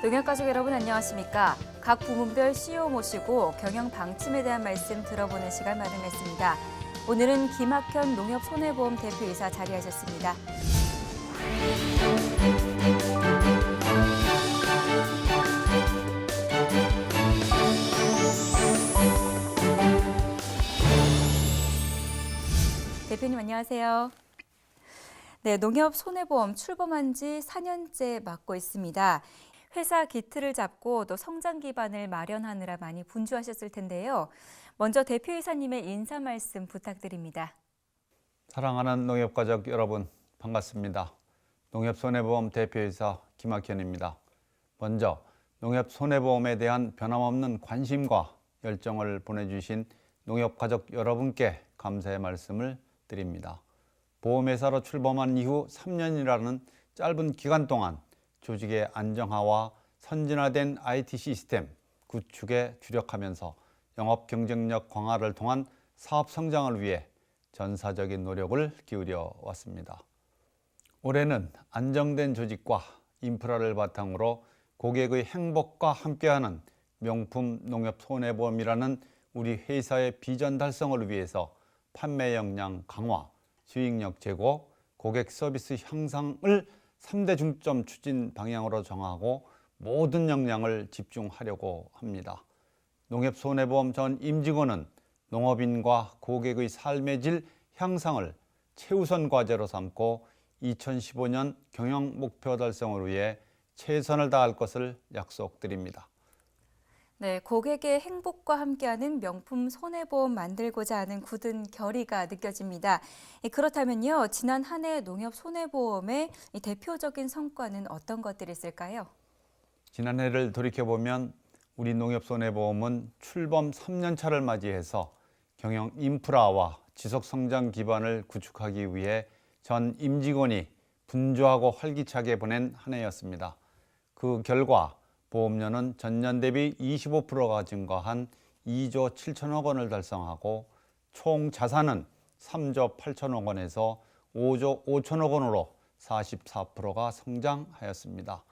농협가족 여러분 안녕하십니까? 각 부문별 CEO 모시고 경영 방침에 대한 말씀 들어보는 시간 마련했습니다. 오늘은 김학현 농협손해보험 대표이사 자리하셨습니다. 대표님 안녕하세요. 네, 농협손해보험 출범한 지 4년째 맡고 있습니다. 회사 기틀을 잡고 또 성장 기반을 마련하느라 많이 분주하셨을 텐데요. 먼저 대표이사님의 인사 말씀 부탁드립니다. 사랑하는 농협가족 여러분 반갑습니다. 농협손해보험 대표이사 김학현입니다. 먼저 농협손해보험에 대한 변함없는 관심과 열정을 보내주신 농협가족 여러분께 감사의 말씀을 드립니다. 보험회사로 출범한 이후 3년이라는 짧은 기간 동안 조직의 안정화와 선진화된 IT 시스템 구축에 주력하면서 영업 경쟁력 강화를 통한 사업 성장을 위해 전사적인 노력을 기울여 왔습니다. 올해는 안정된 조직과 인프라를 바탕으로 고객의 행복과 함께하는 명품 농협손해보험이라는 우리 회사의 비전 달성을 위해서 판매 역량 강화, 수익력 제고, 고객 서비스 향상을 3대 중점 추진 방향으로 정하고 모든 역량을 집중하려고 합니다. 농협손해보험 전 임직원은 농업인과 고객의 삶의 질 향상을 최우선 과제로 삼고 2015년 경영 목표 달성을 위해 최선을 다할 것을 약속드립니다. 네, 고객의 행복과 함께하는 명품 손해보험 만들고자 하는 굳은 결의가 느껴집니다. 그렇다면요, 지난 한 해 농협 손해보험의 대표적인 성과는 어떤 것들이 있을까요? 지난 해를 돌이켜보면 우리 농협 손해보험은 출범 3년 차를 맞이해서 경영 인프라와 지속 성장 기반을 구축하기 위해 전 임직원이 분주하고 활기차게 보낸 한 해였습니다. 그 결과 보험료는 전년 대비 25%가 증가한 2조 7천억 원을 달성하고 총 자산은 3조 8천억 원에서 5조 5천억 원으로 44%가 성장하였습니다.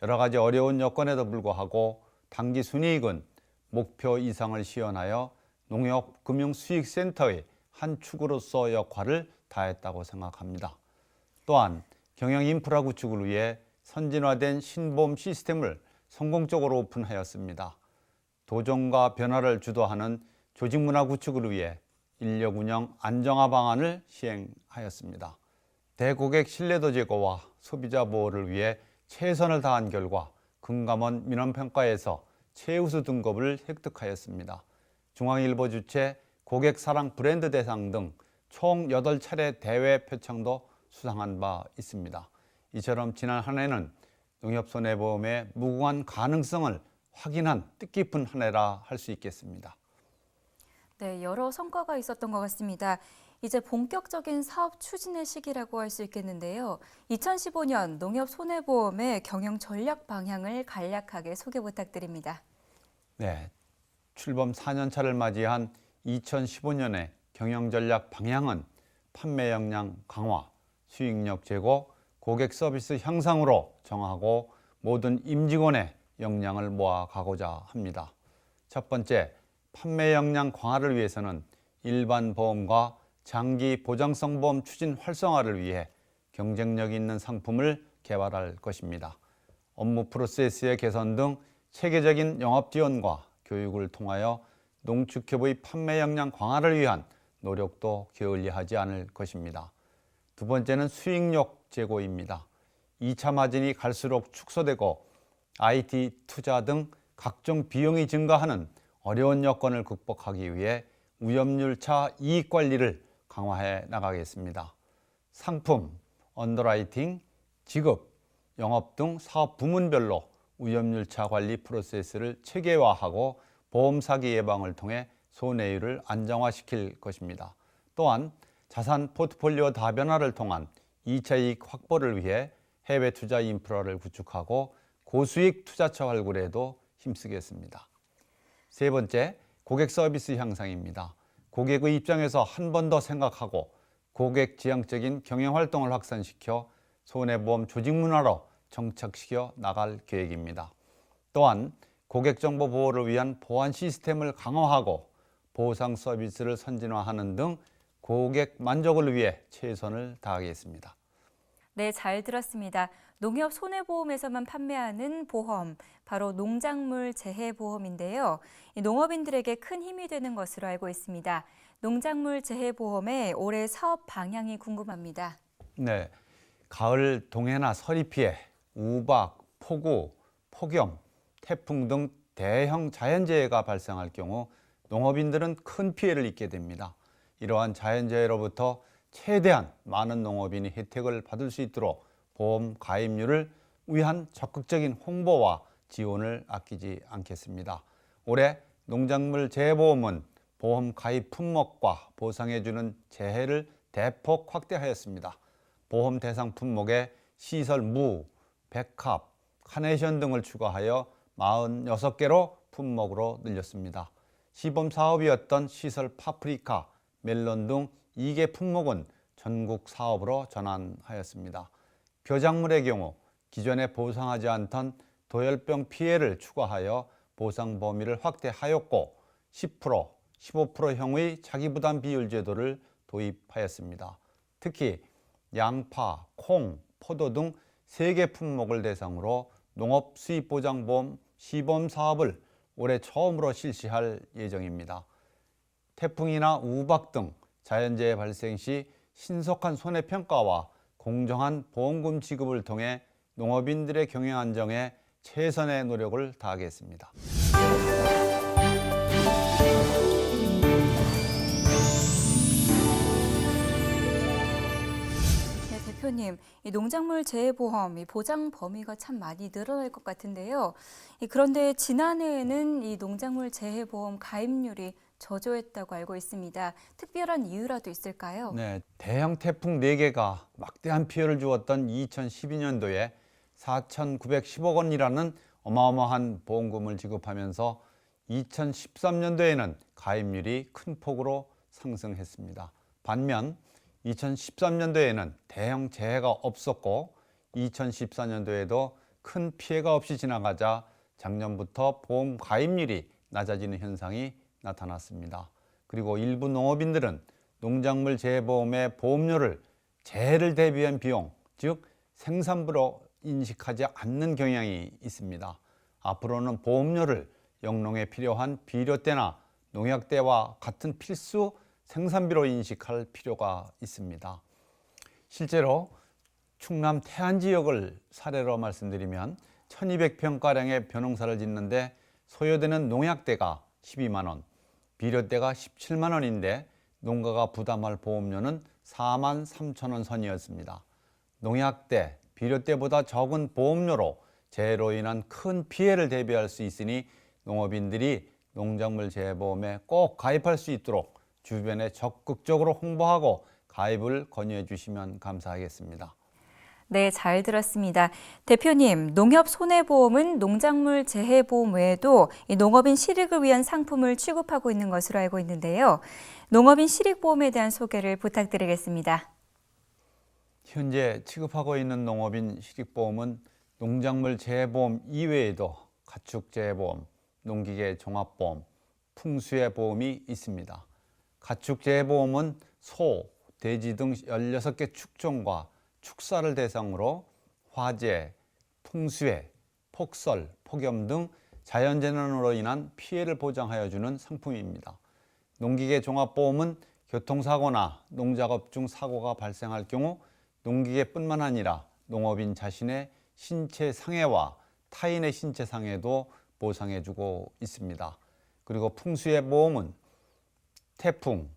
여러 가지 어려운 여건에도 불구하고 당기 순이익은 목표 이상을 시현하여 농협금융수익센터의 한 축으로서 역할을 다했다고 생각합니다. 또한 경영 인프라 구축을 위해 선진화된 신보험 시스템을 성공적으로 오픈하였습니다. 도전과 변화를 주도하는 조직문화 구축을 위해 인력 운영 안정화 방안을 시행하였습니다. 대고객 신뢰도 제고와 소비자 보호를 위해 최선을 다한 결과 금감원 민원평가에서 최우수 등급을 획득하였습니다. 중앙일보 주최 고객사랑 브랜드 대상 등 총 8차례 대회 표창도 수상한 바 있습니다. 이처럼 지난 한 해는 농협손해보험의 무궁한 가능성을 확인한 뜻깊은 한 해라 할 수 있겠습니다. 네, 여러 성과가 있었던 것 같습니다. 이제 본격적인 사업 추진의 시기라고 할 수 있겠는데요. 2015년 농협손해보험의 경영 전략 방향을 간략하게 소개 부탁드립니다. 네, 출범 4년 차를 맞이한 2015년의 경영 전략 방향은 판매 역량 강화, 수익력 제고, 고객 서비스 향상으로 정하고 모든 임직원의 역량을 모아가고자 합니다. 첫 번째, 판매 역량 강화를 위해서는 일반 보험과 장기 보장성 보험 추진 활성화를 위해 경쟁력 있는 상품을 개발할 것입니다. 업무 프로세스의 개선 등 체계적인 영업 지원과 교육을 통하여 농축협의 판매 역량 강화를 위한 노력도 게을리하지 않을 것입니다. 두 번째는 수익력 제고입니다. 2차 마진이 갈수록 축소되고 IT 투자 등 각종 비용이 증가하는 어려운 여건을 극복하기 위해 위험률차 이익 관리를 강화해 나가겠습니다. 상품, 언더라이팅, 지급, 영업 등 사업 부문별로 위험률차 관리 프로세스를 체계화하고 보험 사기 예방을 통해 손해율을 안정화시킬 것입니다. 또한 자산 포트폴리오 다변화를 통한 2차 이익 확보를 위해 해외 투자 인프라를 구축하고 고수익 투자처 활굴에도 힘쓰겠습니다. 세 번째, 고객 서비스 향상입니다. 고객의 입장에서 한 번 더 생각하고 고객 지향적인 경영 활동을 확산시켜 손해보험 조직 문화로 정착시켜 나갈 계획입니다. 또한 고객 정보 보호를 위한 보안 시스템을 강화하고 보상 서비스를 선진화하는 등 고객 만족을 위해 최선을 다하겠습니다. 네, 잘 들었습니다. 농협 손해보험에서만 판매하는 보험, 바로 농작물 재해보험인데요. 이 농업인들에게 큰 힘이 되는 것으로 알고 있습니다. 농작물 재해보험의 올해 사업 방향이 궁금합니다. 네, 가을 동해나 서리 피해, 우박, 폭우, 폭염, 태풍 등 대형 자연재해가 발생할 경우 농업인들은 큰 피해를 입게 됩니다. 이러한 자연재해로부터 최대한 많은 농업인이 혜택을 받을 수 있도록 보험 가입률을 위한 적극적인 홍보와 지원을 아끼지 않겠습니다. 올해 농작물 재해보험은 보험 가입 품목과 보상해주는 재해를 대폭 확대하였습니다. 보험 대상 품목에 시설 무, 백합, 카네이션 등을 추가하여 46개로 품목으로 늘렸습니다. 시범 사업이었던 시설 파프리카, 멜론 등 2개 품목은 전국 사업으로 전환하였습니다. 표작물의 경우 기존에 보상하지 않던 도열병 피해를 추가하여 보상 범위를 확대하였고 10%, 15%형의 자기부담 비율 제도를 도입하였습니다. 특히 양파, 콩, 포도 등 3개 품목을 대상으로 농업수입보장보험 시범 사업을 올해 처음으로 실시할 예정입니다. 태풍이나 우박 등 자연재해 발생 시 신속한 손해평가와 공정한 보험금 지급을 통해 농업인들의 경영 안정에 최선의 노력을 다하겠습니다. 네, 대표님, 이 농작물 재해보험 이 보장 범위가 참 많이 늘어날 것 같은데요. 그런데 지난해에는 이 농작물 재해보험 가입률이 저조했다고 알고 있습니다. 특별한 이유라도 있을까요? 네, 대형 태풍 4개가 막대한 피해를 주었던 2012년도에 4,910억 원이라는 어마어마한 보험금을 지급하면서 2013년도에는 가입률이 큰 폭으로 상승했습니다. 반면 2013년도에는 대형 재해가 없었고 2014년도에도 큰 피해가 없이 지나가자 작년부터 보험 가입률이 낮아지는 현상이 나타났습니다. 그리고 일부 농업인들은 농작물 재해보험의 보험료를 재해를 대비한 비용, 즉 생산비로 인식하지 않는 경향이 있습니다. 앞으로는 보험료를 영농에 필요한 비료대나 농약대와 같은 필수 생산비로 인식할 필요가 있습니다. 실제로 충남 태안 지역을 사례로 말씀드리면 1200평가량의 벼농사를 짓는데 소요되는 농약대가 12만 원, 비료대가 17만 원인데 농가가 부담할 보험료는 4만 3천 원 선이었습니다. 농약대, 비료대보다 적은 보험료로 재해로 인한 큰 피해를 대비할 수 있으니 농업인들이 농작물 재해보험에 꼭 가입할 수 있도록 주변에 적극적으로 홍보하고 가입을 권유해 주시면 감사하겠습니다. 네, 잘 들었습니다. 대표님, 농협 손해보험은 농작물 재해보험 외에도 이 농업인 실익을 위한 상품을 취급하고 있는 것으로 알고 있는데요. 농업인 실익보험에 대한 소개를 부탁드리겠습니다. 현재 취급하고 있는 농업인 실익보험은 농작물 재해보험 이외에도 가축재해보험, 농기계 종합보험, 풍수해 보험이 있습니다. 가축재해보험은 소, 돼지 등 16개 축종과 축사를 대상으로 화재, 풍수해, 폭설, 폭염 등 자연재난으로 인한 피해를 보장하여 주는 상품입니다. 농기계 종합보험은 교통사고나 농작업 중 사고가 발생할 경우 농기계뿐만 아니라 농업인 자신의 신체 상해와 타인의 신체 상해도 보상해주고 있습니다. 그리고 풍수해 보험은 태풍,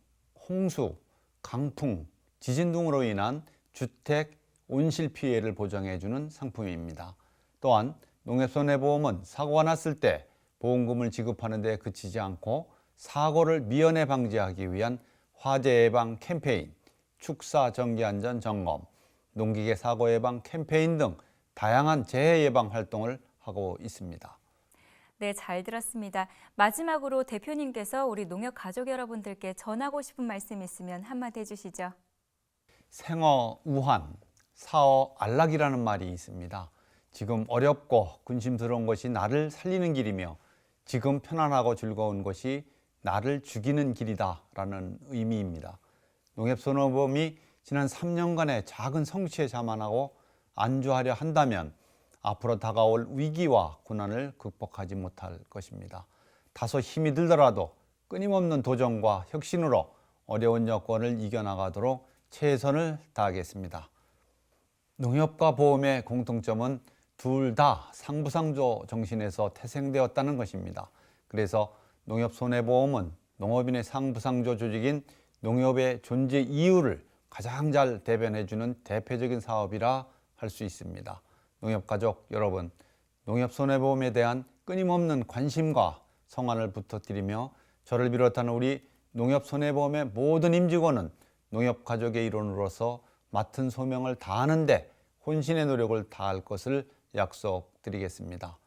홍수, 강풍, 지진 등으로 인한 주택, 온실 피해를 보장해주는 상품입니다. 또한 농협손해보험은 사고가 났을 때 보험금을 지급하는 데 그치지 않고 사고를 미연에 방지하기 위한 화재 예방 캠페인, 축사 정기안전 점검, 농기계 사고 예방 캠페인 등 다양한 재해 예방 활동을 하고 있습니다. 네, 잘 들었습니다. 마지막으로 대표님께서 우리 농협 가족 여러분들께 전하고 싶은 말씀 있으면 한마디 해주시죠. 생어 우한, 사어 안락이라는 말이 있습니다. 지금 어렵고 근심스러운 것이 나를 살리는 길이며 지금 편안하고 즐거운 것이 나를 죽이는 길이다라는 의미입니다. 농협손해보험이 지난 3년간의 작은 성취에 자만하고 안주하려 한다면 앞으로 다가올 위기와 고난을 극복하지 못할 것입니다. 다소 힘이 들더라도 끊임없는 도전과 혁신으로 어려운 여건을 이겨나가도록 최선을 다하겠습니다. 농협과 보험의 공통점은 둘 다 상부상조 정신에서 태생되었다는 것입니다. 그래서 농협손해보험은 농업인의 상부상조 조직인 농협의 존재 이유를 가장 잘 대변해주는 대표적인 사업이라 할 수 있습니다. 농협가족 여러분, 농협손해보험에 대한 끊임없는 관심과 성안을 부탁드리며 저를 비롯한 우리 농협손해보험의 모든 임직원은 농협가족의 일원으로서 맡은 소명을 다하는 데 혼신의 노력을 다할 것을 약속드리겠습니다.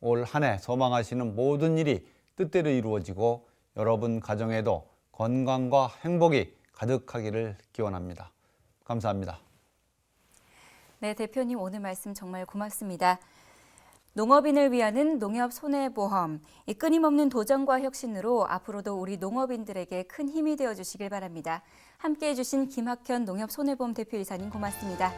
올 한 해 소망하시는 모든 일이 뜻대로 이루어지고 여러분 가정에도 건강과 행복이 가득하기를 기원합니다. 감사합니다. 네, 대표님 오늘 말씀 정말 고맙습니다. 농업인을 위하는 농협손해보험, 이 끊임없는 도전과 혁신으로 앞으로도 우리 농업인들에게 큰 힘이 되어주시길 바랍니다. 함께해 주신 김학현 농협손해보험 대표이사님 고맙습니다.